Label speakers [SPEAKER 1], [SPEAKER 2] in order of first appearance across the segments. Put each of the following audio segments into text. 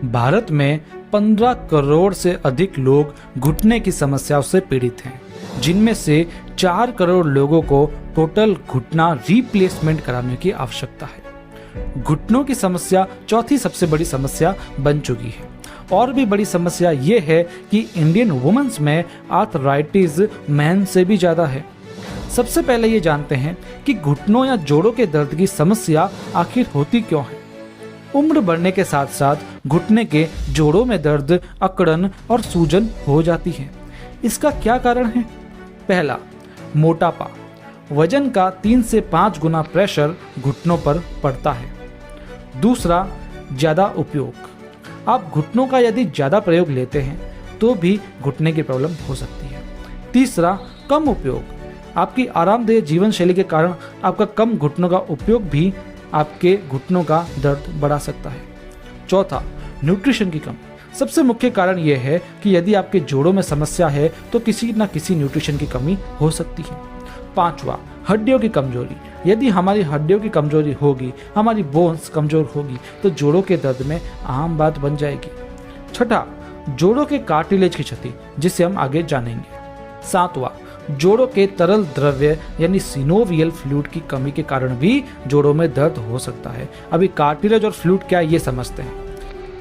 [SPEAKER 1] भारत में 15 करोड़ से अधिक लोग घुटने की समस्याओं से पीड़ित हैं, जिनमें से 4 करोड़ लोगों को टोटल घुटना रिप्लेसमेंट कराने की आवश्यकता है। घुटनों की समस्या चौथी सबसे बड़ी समस्या बन चुकी है। और भी बड़ी समस्या ये है कि इंडियन वुमेन्स में आर्थराइटिस मैन से भी ज़्यादा है। सबसे पहले ये जानते हैं कि घुटनों या जोड़ों के दर्द की समस्या आखिर होती क्यों है। उम्र बढ़ने के साथ साथ घुटने के जोड़ों में दर्द, अकड़न और सूजन हो जाती है। इसका क्या कारण है? पहला, मोटापा। वजन का 3 से 5 गुना प्रेशर घुटनों पर पड़ता है। दूसरा, ज़्यादा उपयोग। आप घुटनों का यदि ज़्यादा प्रयोग लेते हैं तो भी घुटने की प्रॉब्लम हो सकती है। तीसरा, कम उपयोग। आपकी आरामदेह जीवन शैली के कारण आपका कम घुटनों का उपयोग भी आपके घुटनों का दर्द बढ़ा सकता है। चौथा, न्यूट्रिशन की कमी। सबसे मुख्य कारण यह है कि यदि आपके जोड़ों में समस्या है तो किसी न किसी न्यूट्रिशन की कमी हो सकती है। पांचवा, हड्डियों की कमजोरी। यदि हमारी हड्डियों की कमजोरी होगी, हमारी बोन्स कमजोर होगी तो जोड़ों के दर्द में आम बात बन जाएगी। छठा, जोड़ों के कार्टिलेज की क्षति, जिसे हम आगे जानेंगे। सातवां, जोड़ों के तरल द्रव्य यानी सिनोवियल फ्लूइड की कमी के कारण भी जोड़ों में दर्द हो सकता है। अभी कार्टिलेज और फ्लूइड क्या है ये समझते हैं।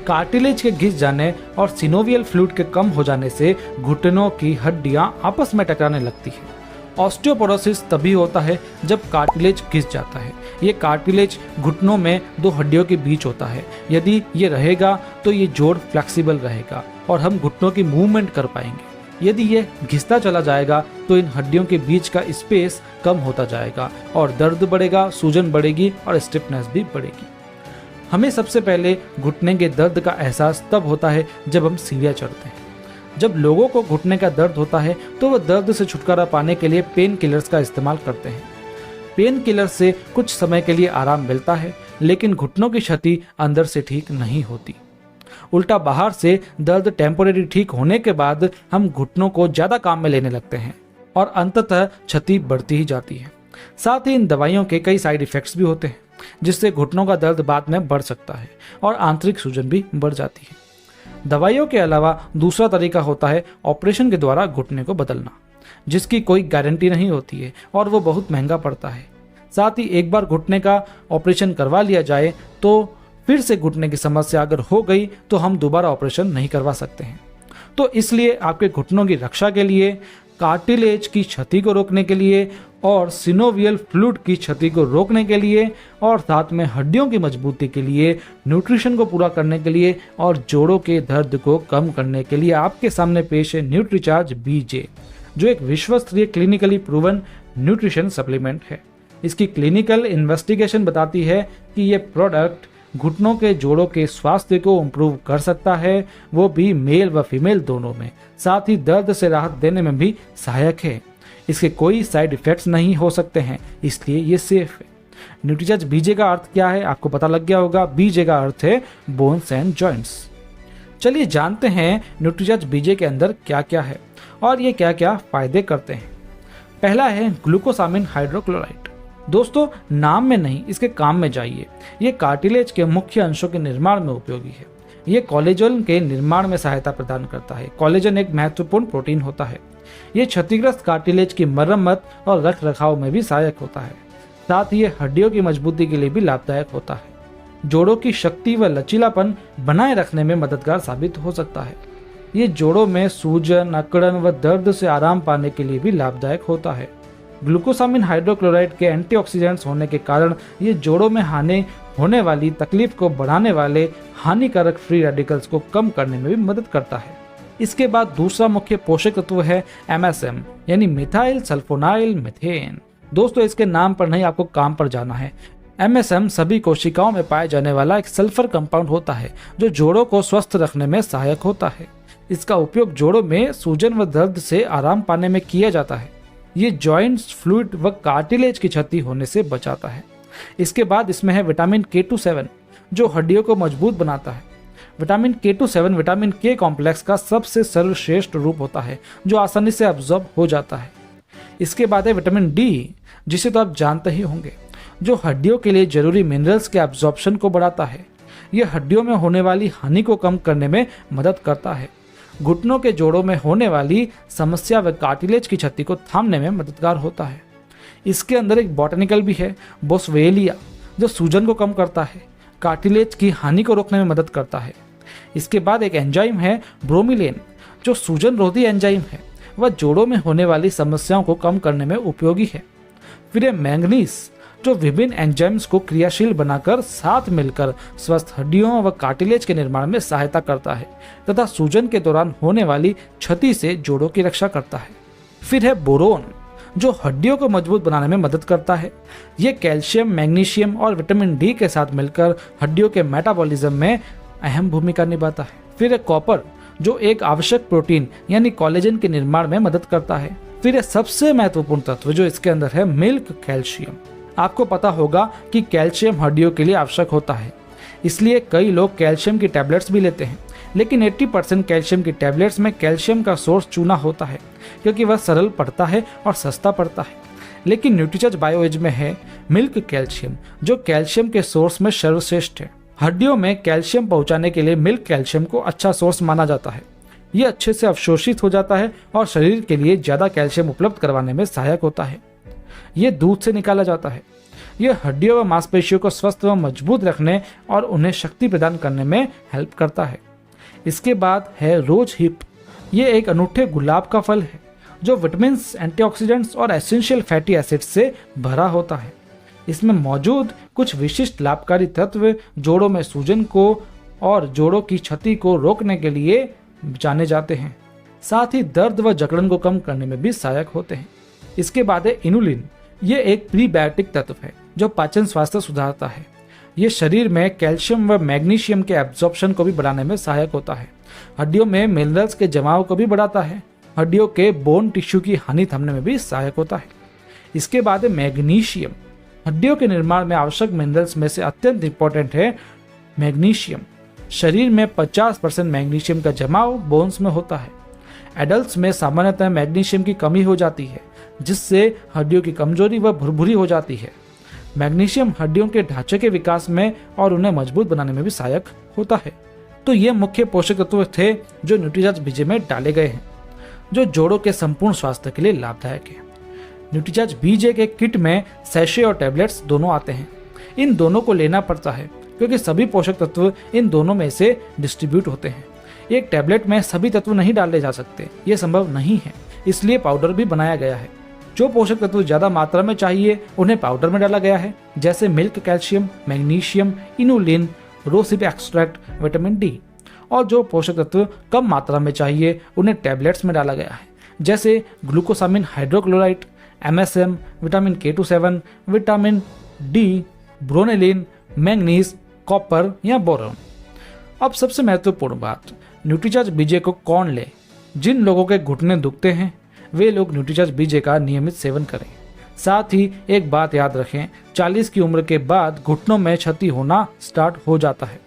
[SPEAKER 1] कार्टिलेज के घिस जाने और सिनोवियल फ्लूइड के कम हो जाने से घुटनों की हड्डियां आपस में टकराने लगती है। ऑस्टियोपोरोसिस तभी होता है जब कार्टिलेज घिस जाता है। ये कार्टिलेज घुटनों में दो हड्डियों के बीच होता है। यदि ये रहेगा तो ये जोड़ फ्लेक्सिबल रहेगा और हम घुटनों की मूवमेंट कर पाएंगे। यदि ये घिसता चला जाएगा तो इन हड्डियों के बीच का स्पेस कम होता जाएगा और दर्द बढ़ेगा, सूजन बढ़ेगी और स्टिफनेस भी बढ़ेगी। हमें सबसे पहले घुटने के दर्द का एहसास तब होता है जब हम सीढ़ियाँ चढ़ते हैं। जब लोगों को घुटने का दर्द होता है तो वो दर्द से छुटकारा पाने के लिए पेन किलर्स का इस्तेमाल करते हैं। पेन किलर से कुछ समय के लिए आराम मिलता है, लेकिन घुटनों की क्षति अंदर से ठीक नहीं होती। उल्टा बाहर से दर्द टेम्पोरेरी ठीक होने के बाद हम घुटनों को ज्यादा काम में लेने लगते हैं और अंततः क्षति बढ़ती ही जाती है। साथ ही इन दवाइयों के कई साइड इफेक्ट्स भी होते हैं, जिससे घुटनों का दर्द बाद में बढ़ सकता है और आंतरिक सूजन भी बढ़ जाती है। दवाइयों के अलावा दूसरा तरीका होता है ऑपरेशन के द्वारा घुटने को बदलना, जिसकी कोई गारंटी नहीं होती है और वो बहुत महंगा पड़ता है। साथ ही एक बार घुटने का ऑपरेशन करवा लिया जाए तो फिर से घुटने की समस्या अगर हो गई तो हम दोबारा ऑपरेशन नहीं करवा सकते हैं। तो इसलिए आपके घुटनों की रक्षा के लिए, कार्टिलेज की क्षति को रोकने के लिए और सिनोवियल फ्लूइड की क्षति को रोकने के लिए और साथ में हड्डियों की मजबूती के लिए, न्यूट्रिशन को पूरा करने के लिए और जोड़ों के दर्द को कम करने के लिए आपके सामने पेश है न्यूट्रीचार्ज बीजे, जो एक विश्वस्तरीय क्लिनिकली प्रूवन न्यूट्रिशन सप्लीमेंट है। इसकी क्लिनिकल इन्वेस्टिगेशन बताती है कि ये प्रोडक्ट घुटनों के जोड़ों के स्वास्थ्य को इम्प्रूव कर सकता है, वो भी मेल व फीमेल दोनों में। साथ ही दर्द से राहत देने में भी सहायक है। इसके कोई साइड इफेक्ट्स नहीं हो सकते हैं, इसलिए ये सेफ है। न्यूट्रीचार्ज बीजे का अर्थ क्या है आपको पता लग गया होगा। बीजे का अर्थ है बोन्स एंड जॉइंट्स। चलिए जानते हैं न्यूट्रीचार्ज बीजे के अंदर क्या क्या है और ये क्या क्या फायदे करते हैं। पहला है ग्लूकोसामिन हाइड्रोक्लोराइड। दोस्तों, नाम में नहीं इसके काम में जाइए। ये कार्टिलेज के मुख्य अंशों के निर्माण में उपयोगी है। ये कोलेजन के निर्माण में सहायता प्रदान करता है। कोलेजन एक महत्वपूर्ण प्रोटीन होता है। ये क्षतिग्रस्त कार्टिलेज की मरम्मत और रख रखाव में भी सहायक होता है। साथ ही ये हड्डियों की मजबूती के लिए भी लाभदायक होता है। जोड़ों की शक्ति व लचीलापन बनाए रखने में मददगार साबित हो सकता है। ये जोड़ों में सूजन, अकड़न व दर्द से आराम पाने के लिए भी लाभदायक होता है। ग्लूकोसामिन हाइड्रोक्लोराइड के एंटीऑक्सीडेंट्स होने के कारण ये जोड़ों में होने वाली तकलीफ को बढ़ाने वाले हानिकारक फ्री रेडिकल्स को कम करने में भी मदद करता है। इसके बाद दूसरा मुख्य पोषक तत्व है MSM यानी मिथाइल सल्फोनाइल मीथेन। दोस्तों, इसके नाम पर नहीं आपको काम पर जाना है। MSM सभी कोशिकाओं में पाए जाने वाला एक सल्फर कंपाउंड होता है जो जोड़ों को स्वस्थ रखने में सहायक होता है। इसका उपयोग जोड़ों में सूजन व दर्द से आराम पाने में किया जाता है। ये जॉइंट्स, फ्लूइड व कार्टिलेज की क्षति होने से बचाता है। इसके बाद इसमें है विटामिन K27 जो हड्डियों को मजबूत बनाता है। Vitamin K27 vitamin K complex का सबसे सर्वश्रेष्ठ रूप होता है जो आसानी से अब्जॉर्ब हो जाता है। इसके बाद है विटामिन D, जिसे तो आप जानते ही होंगे, जो हड्डियों के लिए जरूरी मिनरल्स के अब्जॉर्प्शन को बढ़ाता है। यह हड्डियों में होने वाली हानि को कम करने में मदद करता है। घुटनों के जोड़ों में होने वाली समस्या व कार्टिलेज की क्षति को थामने में मददगार होता है। इसके अंदर एक बॉटनिकल भी है, बोसवेलिया, जो सूजन को कम करता है, कार्टिलेज की हानि को रोकने में मदद करता है। इसके बाद एक एंजाइम है ब्रोमिलेन, जो सूजन रोधी एंजाइम है, वह जोड़ों में होने वाली समस्याओं को कम करने में उपयोगी है। फिर है मैंगनीज, जो विभिन्न एंजाइम्स को क्रियाशील बनाकर साथ मिलकर स्वस्थ हड्डियों व कार्टिलेज के निर्माण में सहायता करता है तथा सूजन के दौरान होने वाली क्षति से जोड़ों की रक्षा करता है। फिर है बोरोन, जो हड्डियों को मजबूत बनाने में मदद करता है। ये कैल्शियम, मैग्नीशियम और विटामिन डी के साथ मिलकर हड्डियों के मेटाबॉलिज्म में अहम भूमिका निभाता है। फिर है कॉपर, जो एक आवश्यक प्रोटीन यानी कोलेजन के निर्माण में मदद करता है। फिर है सबसे महत्वपूर्ण तत्व जो इसके अंदर है, मिल्क कैल्शियम। आपको पता होगा कि कैल्शियम हड्डियों के लिए आवश्यक होता है, इसलिए कई लोग कैल्शियम की टैबलेट्स भी लेते हैं। लेकिन 80% कैल्शियम की टैबलेट्स में कैल्शियम का सोर्स चूना होता है, क्योंकि वह सरल पड़ता है और सस्ता पड़ता है। लेकिन न्यूट्रीचार्ज बायोएज में है मिल्क कैल्शियम, जो कैल्शियम के सोर्स में सर्वश्रेष्ठ है। हड्डियों में कैल्शियम पहुंचाने के लिए मिल्क कैल्शियम को अच्छा सोर्स माना जाता है। ये अच्छे से अवशोषित हो जाता है और शरीर के लिए ज्यादा कैल्शियम उपलब्ध करवाने में सहायक होता है। ये दूध से निकाला जाता है। यह हड्डियों व मांसपेशियों को स्वस्थ व मजबूत रखने और उन्हें शक्ति प्रदान करने में हेल्प करता है। इसके बाद है रोज हिप। ये एक अनूठे गुलाब का फल है, जो विटामिन, एंटीऑक्सीडेंट्स और एसेंशियल फैटी एसिड्स से भरा होता है। इसमें मौजूद कुछ विशिष्ट लाभकारी तत्व जोड़ों में सूजन को और जोड़ों की क्षति को रोकने के लिए जाने जाते हैं। साथ ही दर्द व जकड़न को कम करने में भी सहायक होते हैं। इसके बाद है इनुलिन। ये एक प्रीबायोटिक तत्व है जो पाचन स्वास्थ्य सुधारता है। ये शरीर में कैल्शियम व मैग्नीशियम के एब्जॉर्प्शन को भी बढ़ाने में सहायक होता है। हड्डियों में मिनरल्स के जमाव को भी बढ़ाता है। हड्डियों के बोन टिश्यू की हानि थमने में भी सहायक होता है। इसके बाद है मैग्नीशियम। हड्डियों के निर्माण में आवश्यक मिनरल्स में से अत्यंत इंपॉर्टेंट है मैग्नीशियम। शरीर में 50% मैग्नीशियम का जमाव बोन्स में होता है। एडल्ट्स में सामान्यतः मैग्नीशियम की कमी हो जाती है, जिससे हड्डियों की कमजोरी व भुरभुरी हो जाती है। मैग्नीशियम हड्डियों के ढांचे के विकास में और उन्हें मजबूत बनाने में भी सहायक होता है। तो ये मुख्य पोषक तत्व थे जो न्यूट्रीचार्ज बीजे में डाले गए हैं, जो जोड़ों के संपूर्ण स्वास्थ्य के लिए लाभदायक है। न्यूट्रीचार्ज बीजे के किट में सैशे और टैबलेट्स दोनों आते हैं। इन दोनों को लेना पड़ता है क्योंकि सभी पोषक तत्व इन दोनों में से डिस्ट्रीब्यूट होते हैं। एक टैबलेट में सभी तत्व नहीं डाले जा सकते, ये संभव नहीं है, इसलिए पाउडर भी बनाया गया है। जो पोषक तत्व ज्यादा मात्रा में चाहिए उन्हें पाउडर में डाला गया है, जैसे milk calcium, magnesium, inulin, rosehip extract, vitamin D. और जो पोषक तत्व कम मात्रा में चाहिए उन्हें टैबलेट्स में डाला गया है, जैसे glucosamine hydrochloride, MSM, vitamin K27, vitamin D, bromelain, manganese, copper या बोरॉन। अब सबसे महत्वपूर्ण बात, न्यूट्रीचार्ज बीजे को कौन ले? जिन लोगों के घुटने दुखते हैं वे लोग न्यूट्रीचार्ज बीजे का नियमित सेवन करें। साथ ही एक बात याद रखें, 40 की उम्र के बाद घुटनों में क्षति होना स्टार्ट हो जाता है,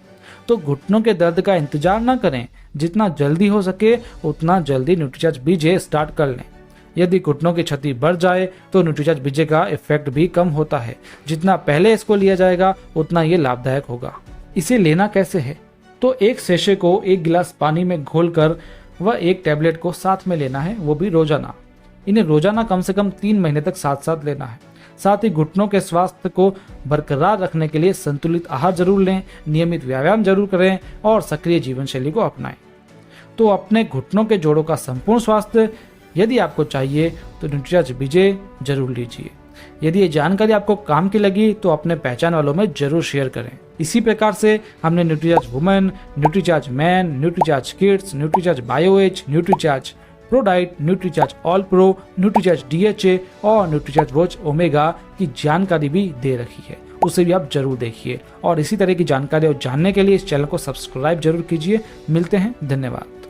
[SPEAKER 1] तो घुटनों के दर्द का इंतजार न करें। जितना जल्दी हो सके उतना जल्दी न्यूट्रीचार्ज बीजे स्टार्ट कर लें। यदि घुटनों की क्षति बढ़ जाए तो न्यूट्रीचार्ज बीजे का इफेक्ट भी कम होता है। जितना पहले इसको लिया जाएगा उतना ये लाभदायक होगा। इसे लेना कैसे है? तो एक सेशे को 1 गिलास पानी में घोलकर वह एक टैबलेट को साथ में लेना है, वो भी रोजाना। इन्हें रोजाना कम से कम 3 महीने तक साथ साथ लेना है। साथ ही घुटनों के स्वास्थ्य को बरकरार रखने के लिए संतुलित आहार जरूर लें, नियमित व्यायाम जरूर करें और सक्रिय जीवन शैली को अपनाएं। तो अपने घुटनों के जोड़ों का संपूर्ण स्वास्थ्य यदि आपको चाहिए तो न्यूट्रीचार्ज बीजे जरूर लीजिए। यदि ये जानकारी आपको काम की लगी तो अपने पहचान वालों में जरूर शेयर करें। इसी प्रकार से हमने Nutricharge women, Nutricharge man, Nutricharge kids, Nutricharge BioAge, Nutricharge pro diet, Nutricharge all pro, Nutricharge DHA और न्यूट्रीचार्ज रोज ओमेगा की जानकारी भी दे रखी है, उसे भी आप जरूर देखिए। और इसी तरह की जानकारी और जानने के लिए इस चैनल को सब्सक्राइब जरूर कीजिए। मिलते हैं, धन्यवाद।